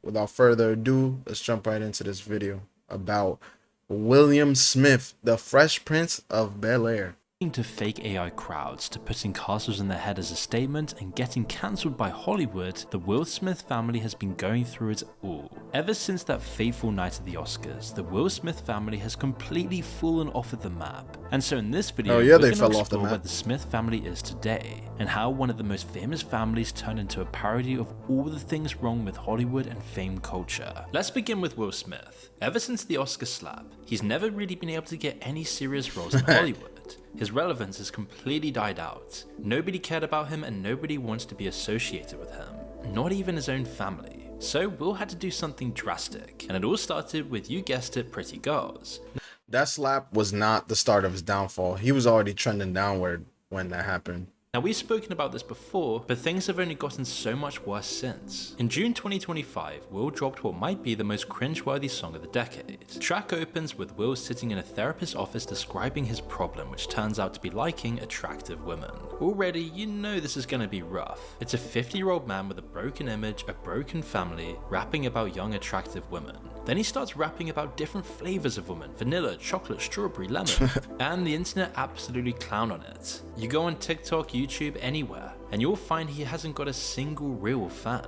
without further ado, let's jump right into this video about William Smith, the Fresh Prince of Bel-Air. To fake AI crowds, to putting castles in their head as a statement and getting cancelled by Hollywood, the Will Smith family has been going through it all. Ever since that fateful night at the Oscars, the Will Smith family has completely fallen off of the map. And so in this video, we're going to explore where the Smith family is today, and how one of the most famous families turned into a parody of all the things wrong with Hollywood and fame culture. Let's begin with Will Smith. Ever since the Oscar slap, he's never really been able to get any serious roles in Hollywood. His relevance has completely died out. Nobody cared about him and nobody wants to be associated with him. Not even his own family. So Will had to do something drastic. And it all started with, you guessed it, Pretty Girls. That slap was not the start of his downfall. He was already trending downward when that happened. Now, we've spoken about this before, but things have only gotten so much worse since. In June 2025, Will dropped what might be the most cringeworthy song of the decade. The track opens with Will sitting in a therapist's office describing his problem, which turns out to be liking attractive women. Already, you know this is gonna be rough. It's a 50-year-old man with a broken image, a broken family, rapping about young attractive women. Then he starts rapping about different flavors of women: vanilla, chocolate, strawberry, lemon, and the internet absolutely clown on it. You go on TikTok, YouTube, anywhere, and you'll find he hasn't got a single real fan.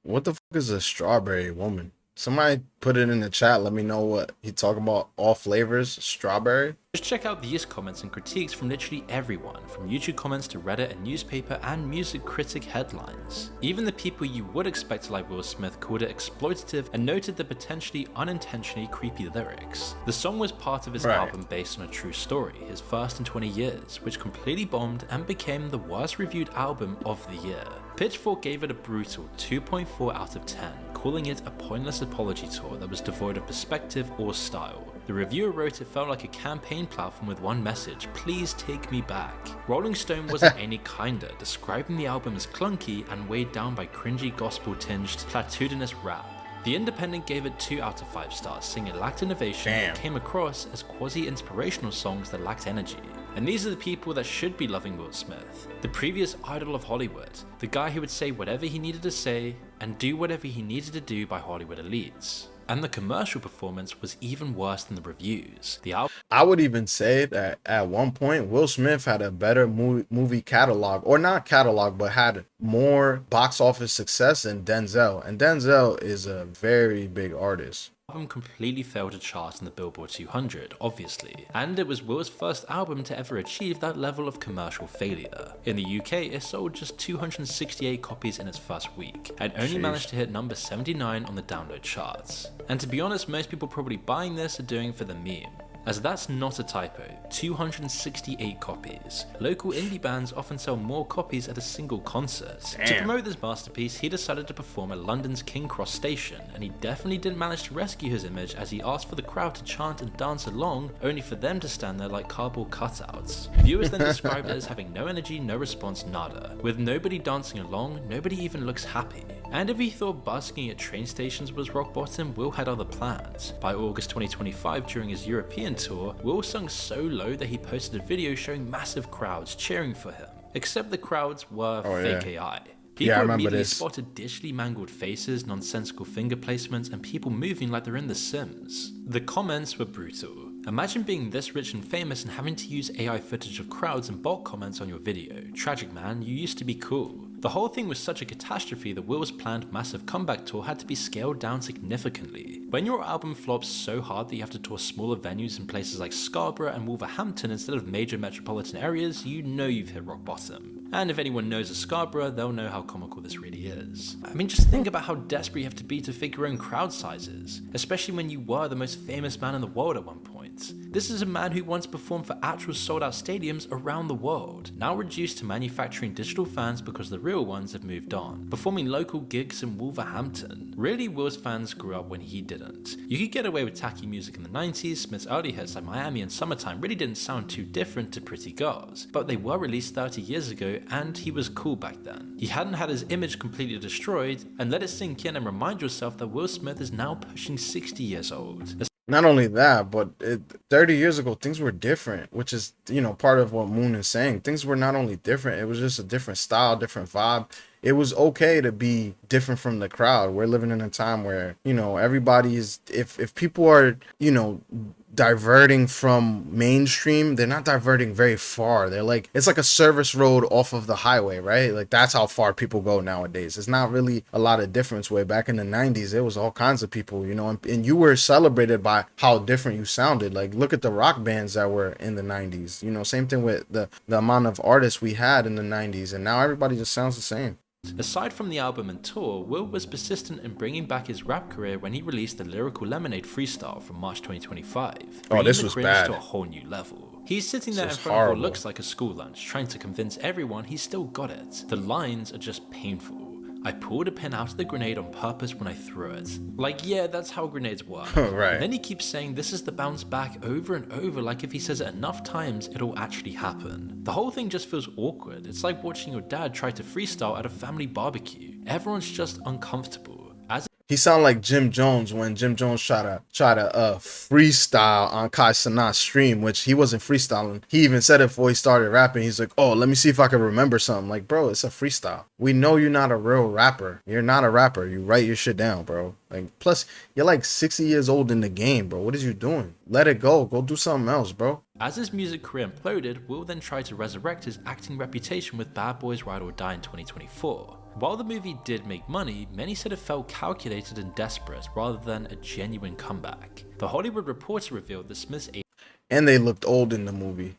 What the fuck is a strawberry woman? Somebody put it in the chat, let me know what he talking about. All flavors, strawberry? Just check out these comments and critiques from literally everyone, from YouTube comments to Reddit and newspaper and music critic headlines. Even the people you would expect to like Will Smith called it exploitative and noted the potentially unintentionally creepy lyrics. The song was part of his album based on a true story, his first in 20 years, which completely bombed and became the worst reviewed album of the year. Pitchfork gave it a brutal 2.4 out of 10, calling it a pointless apology tour that was devoid of perspective or style. The reviewer wrote it felt like a campaign platform with one message: please take me back. Rolling Stone wasn't any kinder, describing the album as clunky and weighed down by cringy gospel-tinged, platitudinous rap. The Independent gave it 2 out of 5 stars, saying it lacked innovation and came across as quasi-inspirational songs that lacked energy. And these are the people that should be loving Will Smith. The previous idol of Hollywood. The guy who would say whatever he needed to say and do whatever he needed to do by Hollywood elites. And the commercial performance was even worse than the reviews. I would even say that at one point, Will Smith had a better movie catalog, or not catalog, but had more box office success than Denzel. And Denzel is a very big artist. The album completely failed to chart in the Billboard 200, obviously, and it was Will's first album to ever achieve that level of commercial failure. In the UK, it sold just 268 copies in its first week, and only managed to hit number 79 on the download charts. And to be honest, most people probably buying this are doing it for the meme. As that's not a typo, 268 copies. Local indie bands often sell more copies at a single concert. To promote this masterpiece, he decided to perform at London's King Cross station, and he definitely didn't manage to rescue his image, as he asked for the crowd to chant and dance along, only for them to stand there like cardboard cutouts. Viewers then described it as having no energy, no response, nada. With nobody dancing along, nobody even looks happy. And if he thought busking at train stations was rock bottom, Will had other plans. By August 2025, during his European tour, Will sung so low that he posted a video showing massive crowds cheering for him. Except the crowds were fake AI. People immediately spotted digitally mangled faces, nonsensical finger placements, and people moving like they're in The Sims. The comments were brutal. Imagine being this rich and famous and having to use AI footage of crowds and bot comments on your video. Tragic, man, you used to be cool. The whole thing was such a catastrophe that Will's planned massive comeback tour had to be scaled down significantly. When your album flops so hard that you have to tour smaller venues in places like Scarborough and Wolverhampton instead of major metropolitan areas, you know you've hit rock bottom. And if anyone knows of Scarborough, they'll know how comical this really is. I mean, just think about how desperate you have to be to fit your own crowd sizes, especially when you were the most famous man in the world at one point. This is a man who once performed for actual sold-out stadiums around the world, now reduced to manufacturing digital fans because the real ones have moved on, performing local gigs in Wolverhampton. Really, Will's fans grew up when he didn't. You could get away with tacky music in the 90s, Smith's early hits like Miami and Summertime really didn't sound too different to Pretty Girls, but they were released 30 years ago and he was cool back then. He hadn't had his image completely destroyed, and let it sink in and remind yourself that Will Smith is now pushing 60 years old. Not only that, but 30 years ago, things were different, which is, part of what Moon is saying. Things were not only different, it was just a different style, different vibe. It was okay to be different from the crowd. We're living in a time where, everybody is, if people are, diverting from mainstream, they're not diverting very far. They're like, it's like a service road off of the highway, right? Like that's how far people go nowadays. It's not really a lot of difference. Way back in the 90s, it was all kinds of people, and you were celebrated by how different you sounded. Like look at the rock bands that were in the 90s, same thing with the amount of artists we had in the 90s, and now everybody just sounds the same. Aside from the album and tour, Will was persistent in bringing back his rap career when he released the Lyrical Lemonade freestyle from March 2025, bringing This the was cringe bad. to a whole new level. He's sitting there in was front of horrible. what looks like a school lunch, trying to convince everyone he's still got it. The lines are just painful. I pulled a pin out of the grenade on purpose when I threw it. Like, yeah, that's how grenades work. Right. And then he keeps saying this is the bounce back over and over, like if he says it enough times, it'll actually happen. The whole thing just feels awkward. It's like watching your dad try to freestyle at a family barbecue. Everyone's just uncomfortable. He sounded like Jim Jones when Jim Jones try to freestyle on Kai Cenat's stream, which he wasn't freestyling. He even said it before he started rapping. He's like, "Oh, let me see if I can remember something." Like, bro, it's a freestyle. We know you're not a real rapper. You're not a rapper. You write your shit down, bro. Like, plus you're like 60 years old in the game, bro. What is you doing? Let it go. Go do something else, bro. As his music career imploded, Will then tried to resurrect his acting reputation with Bad Boys Ride or Die in 2024. While the movie did make money, many said it felt calculated and desperate rather than a genuine comeback. The Hollywood Reporter revealed that Smith's And they looked old in the movie.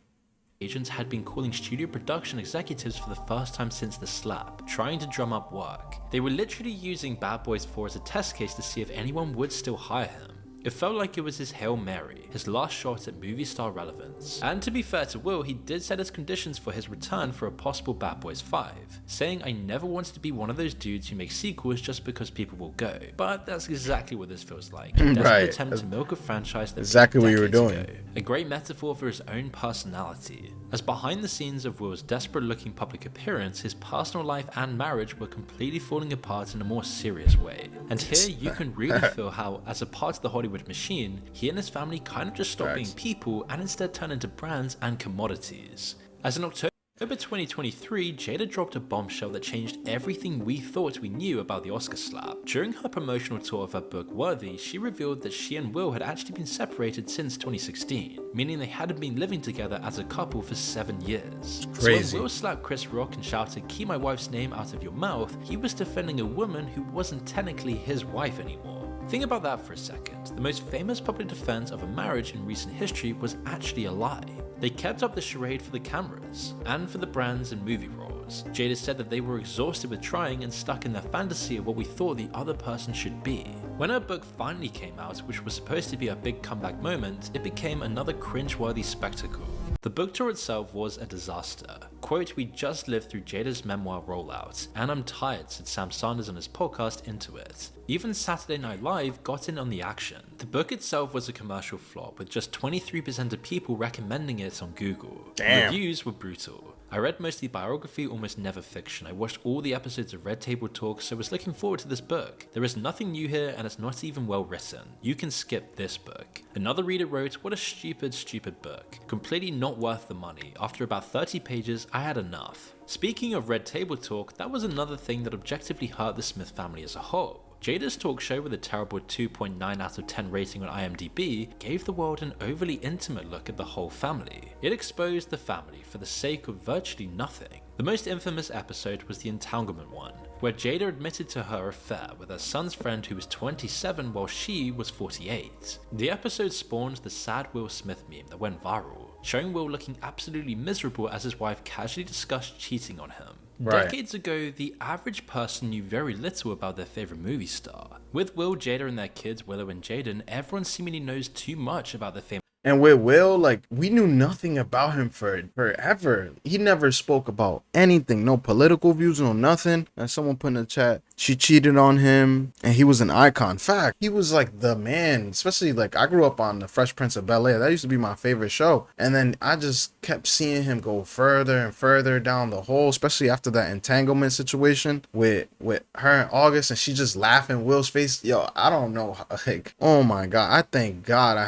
agents had been calling studio production executives for the first time since the slap, trying to drum up work. They were literally using Bad Boys 4 as a test case to see if anyone would still hire him. It felt like it was his Hail Mary, his last shot at movie star relevance. And to be fair to Will, he did set his conditions for his return for a possible Bad Boys 5, saying, "I never wanted to be one of those dudes who make sequels just because people will go." But that's exactly what this feels like. A desperate Right. attempt to milk a franchise that Exactly what you were decades doing. ago. A great metaphor for his own personality. As behind the scenes of Will's desperate looking public appearance, his personal life and marriage were completely falling apart in a more serious way. And here you can really feel how, as a part of the Hollywood machine, he and his family kind of just stopped being people and instead turned into brands and commodities. As in October 2023, Jada dropped a bombshell that changed everything we thought we knew about the Oscar slap. During her promotional tour of her book Worthy, she revealed that she and Will had actually been separated since 2016, meaning they hadn't been living together as a couple for 7 years. Crazy. So when Will slapped Chris Rock and shouted, "Keep my wife's name out of your mouth," he was defending a woman who wasn't technically his wife anymore. Think about that for a second. The most famous public defense of a marriage in recent history was actually a lie. They kept up the charade for the cameras, and for the brands and movie roles. Jada said that they were exhausted with trying and stuck in their fantasy of what we thought the other person should be. When her book finally came out, which was supposed to be a big comeback moment, it became another cringe-worthy spectacle. The book tour itself was a disaster. Quote, "We just lived through Jada's memoir rollout, and I'm tired," said Sam Sanders on his podcast Into It. Even Saturday Night Live got in on the action. The book itself was a commercial flop, with just 23% of people recommending it on Google. Damn. Reviews were brutal. I read mostly biography, almost never fiction. I watched all the episodes of Red Table Talk, so I was looking forward to this book. There is nothing new here, and it's not even well written. You can skip this book. Another reader wrote, "What a stupid book. Completely not worth the money. After about 30 pages, I had enough." Speaking of Red Table Talk, that was another thing that objectively hurt the Smith family as a whole. Jada's talk show, with a terrible 2.9 out of 10 rating on IMDb, gave the world an overly intimate look at the whole family. It exposed the family for the sake of virtually nothing. The most infamous episode was the entanglement one, where Jada admitted to her affair with her son's friend who was 27 while she was 48. The episode spawned the sad Will Smith meme that went viral, showing Will looking absolutely miserable as his wife casually discussed cheating on him. Right. Decades ago, the average person knew very little about their favorite movie star. With Will, Jada, and their kids, Willow and Jaden, everyone seemingly knows too much about their famous. And with Will, like, we knew nothing about him for forever. He never spoke about anything, no political views, no nothing. And someone put in the chat, She cheated on him, and he was an icon. Fact, he was like the man. Especially like I grew up on the Fresh Prince of Bel Air. That used to be my favorite show. And then I just kept seeing him go further and further down the hole. Especially after that entanglement situation with her and August, and she just laughing Will's face. Yo, I don't know. Like, oh my god, I thank God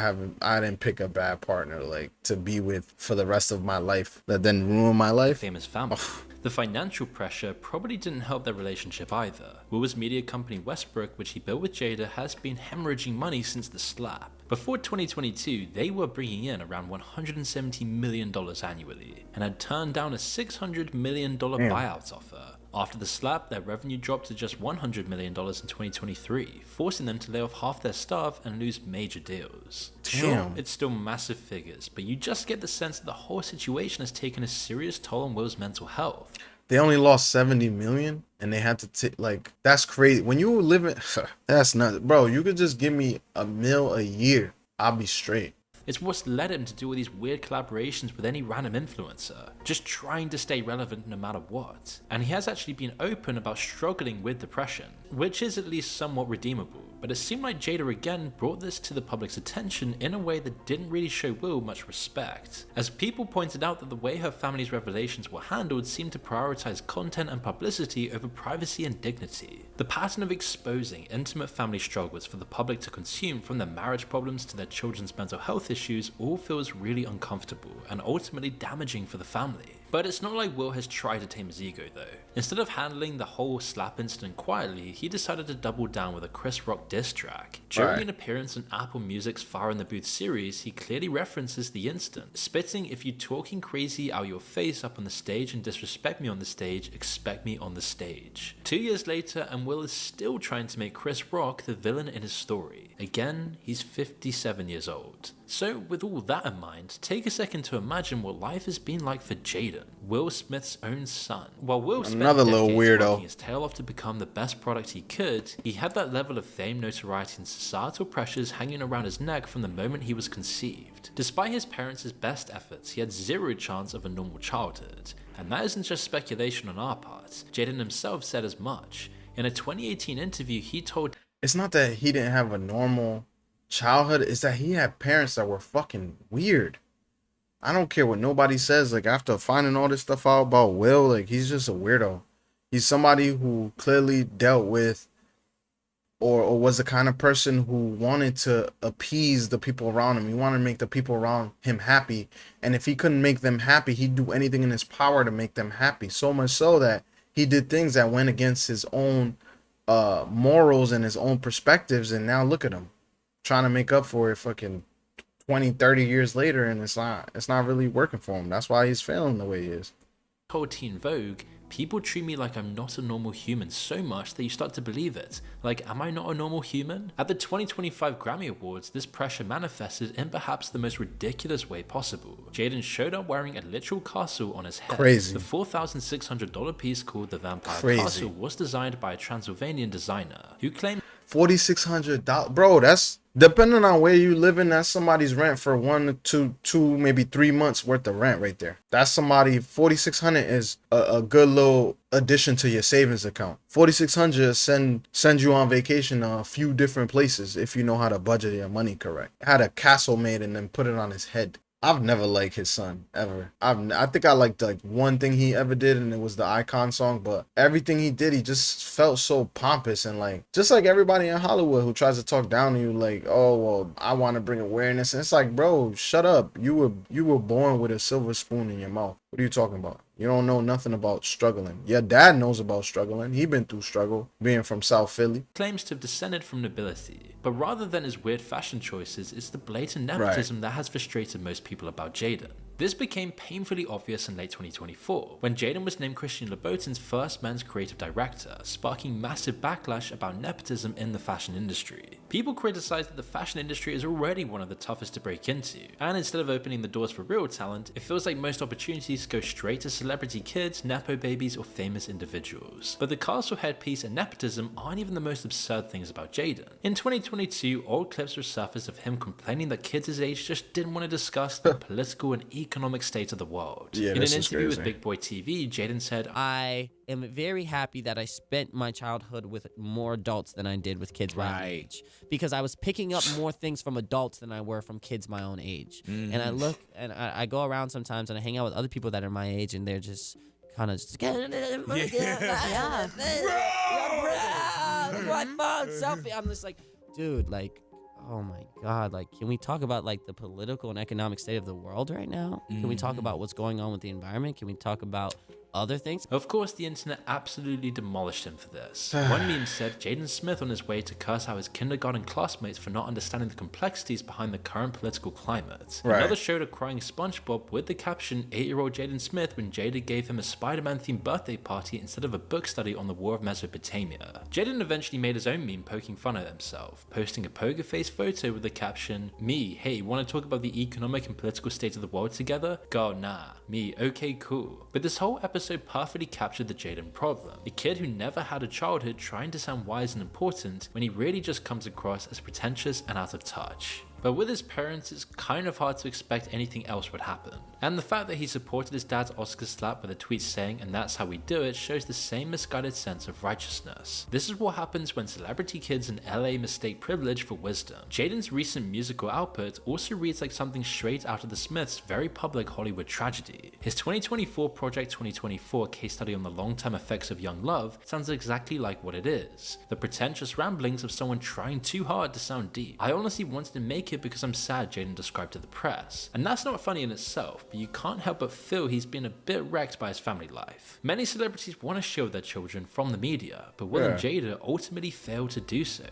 I didn't pick a bad partner like to be with for the rest of my life that then ruin my life. Famous family. The financial pressure probably didn't help their relationship either. Will's media company Westbrook, which he built with Jada, has been hemorrhaging money since the slap. Before 2022, they were bringing in around $170 million annually, and had turned down a $600 million buyout offer. After the slap, their revenue dropped to just $100 million in 2023, forcing them to lay off half their staff and lose major deals. Sure, it's still massive figures, but you just get the sense that the whole situation has taken a serious toll on Will's mental health. They only lost 70 million and they had to take, like, that's crazy. When you live in, that's nuts. Bro, you could just give me $1 million a year. I'll be straight. It's what's led him to do all these weird collaborations with any random influencer, just trying to stay relevant no matter what. And he has actually been open about struggling with depression, which is at least somewhat redeemable, but it seemed like Jada again brought this to the public's attention in a way that didn't really show Will much respect, as people pointed out that the way her family's revelations were handled seemed to prioritize content and publicity over privacy and dignity. The pattern of exposing intimate family struggles for the public to consume, from their marriage problems to their children's mental health issues, all feels really uncomfortable and ultimately damaging for the family. But it's not like Will has tried to tame his ego though. Instead of handling the whole slap incident quietly, he decided to double down with a Chris Rock diss track. During an appearance on Apple Music's Fire in the Booth series, he clearly references the incident, spitting, "If you talking crazy out your face up on the stage and disrespect me on the stage, expect me on the stage." 2 years later, and Will is still trying to make Chris Rock the villain in his story. Again, he's 57 years old. So with all that in mind, take a second to imagine what life has been like for Jaden, Will Smith's own son. While Will spent Another little decades weirdo working his tail off to become the best product he could, he had that level of fame, notoriety and societal pressures hanging around his neck from the moment he was conceived. Despite his parents' best efforts, he had zero chance of a normal childhood. And that isn't just speculation on our part. Jaden himself said as much. In a 2018 interview, he told, it's not that he didn't have a normal childhood, it's that he had parents that were fucking weird. I don't care what nobody says. Like, after finding all this stuff out about Will, like, he's just a weirdo. He's somebody who clearly dealt with or was the kind of person who wanted to appease the people around him. He wanted to make the people around him happy, and if he couldn't make them happy, he'd do anything in his power to make them happy. So much so that he did things that went against his own morals and his own perspectives, and now look at him trying to make up for it fucking 20-30 years later, and it's not really working for him. That's why he's failing the way he is. Told Teen Vogue, "People treat me like I'm not a normal human so much that you start to believe it. Like, am I not a normal human?" At the 2025 Grammy Awards, this pressure manifested in perhaps the most ridiculous way possible. Jaden showed up wearing a literal castle on his head. Crazy. The $4,600 piece called the Vampire Crazy. Castle was designed by a Transylvanian designer who claimed $4,600, bro. That's, depending on where you live in, that's somebody's rent for 1 to 2, maybe 3 months worth of rent right there. That's somebody. 4,600 is a good little addition to your savings account. 4,600 send you on vacation a few different places if you know how to budget your money correct. Had a castle made and then put it on his head. I've never liked his son, ever. I think I liked like one thing he ever did, and it was the Icon song, but everything he did, he just felt so pompous, and like, just like everybody in Hollywood who tries to talk down to you, like, oh, well, I want to bring awareness. And it's like, bro, shut up. You were born with a silver spoon in your mouth. What are you talking about? You don't know nothing about struggling. Your dad knows about struggling. He been through struggle, being from South Philly. Claims to have descended from nobility. But rather than his weird fashion choices, it's the blatant nepotism that has frustrated most people about Jaden. This became painfully obvious in late 2024, when Jaden was named Christian Louboutin's first men's creative director, sparking massive backlash about nepotism in the fashion industry. People criticized that the fashion industry is already one of the toughest to break into, and instead of opening the doors for real talent, it feels like most opportunities go straight to celebrity kids, nepo babies, or famous individuals. But the castle headpiece and nepotism aren't even the most absurd things about Jaden. In 2022, old clips resurfaced of him complaining that kids his age just didn't want to discuss the political and economic state of the world. Yeah, In an this is interview with crazy. Big Boy TV, Jaden said, I am very happy that I spent my childhood with more adults than I did with kids my own age, because I was picking up more things from adults than I were from kids my own age. And I look and I go around sometimes and I hang out with other people that are my age, and they're just kind of just selfie. I'm just like, dude, like, oh my God, like, can we talk about like the political and economic state of the world right now? Can we talk about what's going on with the environment? Can we talk about other things? Of course, the internet absolutely demolished him for this. One meme said Jaden Smith on his way to curse out his kindergarten classmates for not understanding the complexities behind the current political climate. Right. Another showed a crying SpongeBob with the caption 8-year-old Jaden Smith when Jada gave him a Spider-Man themed birthday party instead of a book study on the War of Mesopotamia. Jaden eventually made his own meme poking fun at himself, posting a poker face photo with the caption, "Me, hey, wanna talk about the economic and political state of the world together? Girl, nah. Me, okay, cool." But this whole episode perfectly captured the Jaden problem. A kid who never had a childhood trying to sound wise and important when he really just comes across as pretentious and out of touch. But with his parents, it's kind of hard to expect anything else would happen. And the fact that he supported his dad's Oscar slap with a tweet saying, "and that's how we do it," shows the same misguided sense of righteousness. This is what happens when celebrity kids in LA mistake privilege for wisdom. Jaden's recent musical output also reads like something straight out of the Smiths' very public Hollywood tragedy. His 2024 Project 2024 case study on the long-term effects of young love sounds exactly like what it is. The pretentious ramblings of someone trying too hard to sound deep. I honestly wanted to make it because I'm sad Jaden described to the press. And that's not funny in itself, but you can't help but feel he's been a bit wrecked by his family life. Many celebrities want to shield their children from the media, but Will and Jada ultimately failed to do so.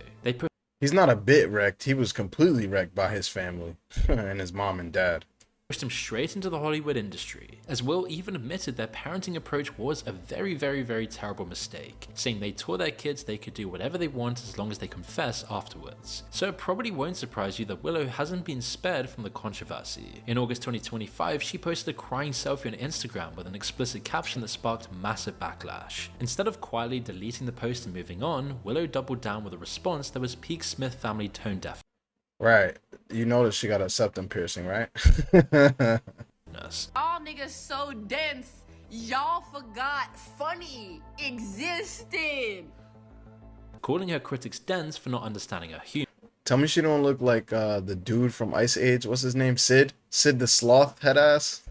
He's not a bit wrecked. He was completely wrecked by his family and his mom and dad. Pushed him straight into the Hollywood industry, as Will even admitted their parenting approach was a very terrible mistake, saying they taught their kids they could do whatever they want as long as they confess afterwards. So it probably won't surprise you that Willow hasn't been spared from the controversy. In August 2025, she posted a crying selfie on Instagram with an explicit caption that sparked massive backlash. Instead of quietly deleting the post and moving on, Willow doubled down with a response that was peak Smith family tone deaf. Right. You notice she got a septum piercing, right? All niggas so dense, y'all forgot funny existed. Calling her critics dense for not understanding her humor. Tell me she don't look like the dude from Ice Age. What's his name? Sid? Sid the Sloth head ass?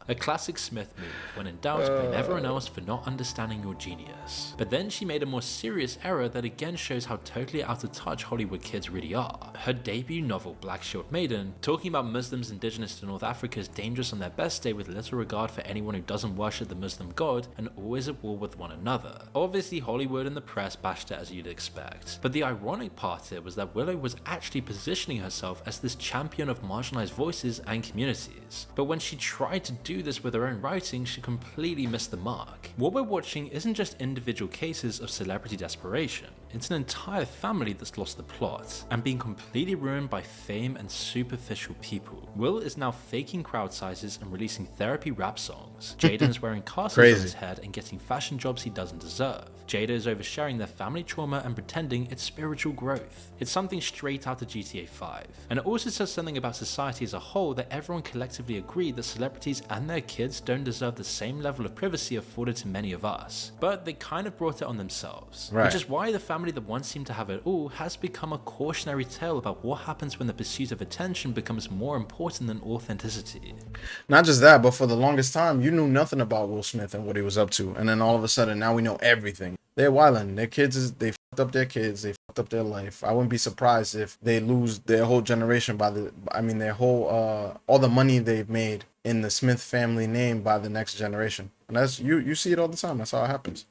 A classic Smith move. When in doubt, blame everyone else for not understanding your genius. But then she made a more serious error that again shows how totally out of touch Hollywood kids really are. Her debut novel, Black Shield Maiden, talking about Muslims indigenous to North Africa as dangerous on their best day with little regard for anyone who doesn't worship the Muslim god and always at war with one another. Obviously, Hollywood and the press bashed it as you'd expect. But the ironic part here was that Willow was actually positioning herself as this champion of marginalized voices and communities. But when she tried to do this with her own writing, she completely missed the mark. What we're watching isn't just individual cases of celebrity desperation, it's an entire family that's lost the plot and being completely ruined by fame and superficial people. Will is now faking crowd sizes and releasing therapy rap songs. Jaden is wearing castles on his head and getting fashion jobs he doesn't deserve. Jada is oversharing their family trauma and pretending it's spiritual growth. It's something straight out of GTA 5. And it also says something about society as a whole that everyone collectively agreed that celebrities and their kids don't deserve the same level of privacy afforded to many of us. But they kind of brought it on themselves. Which is why the family that once seemed to have it all has become a cautionary tale about what happens when the pursuit of attention becomes more important than authenticity. Not just that, but for the longest time, you knew nothing about Will Smith and what he was up to. And then all of a sudden, now we know everything. They're wilding. Their kids, they fucked up their kids. They fucked up their life. I wouldn't be surprised if they lose their whole generation their whole, all the money they've made in the Smith family name by the next generation. And that's, you see it all the time. That's how it happens.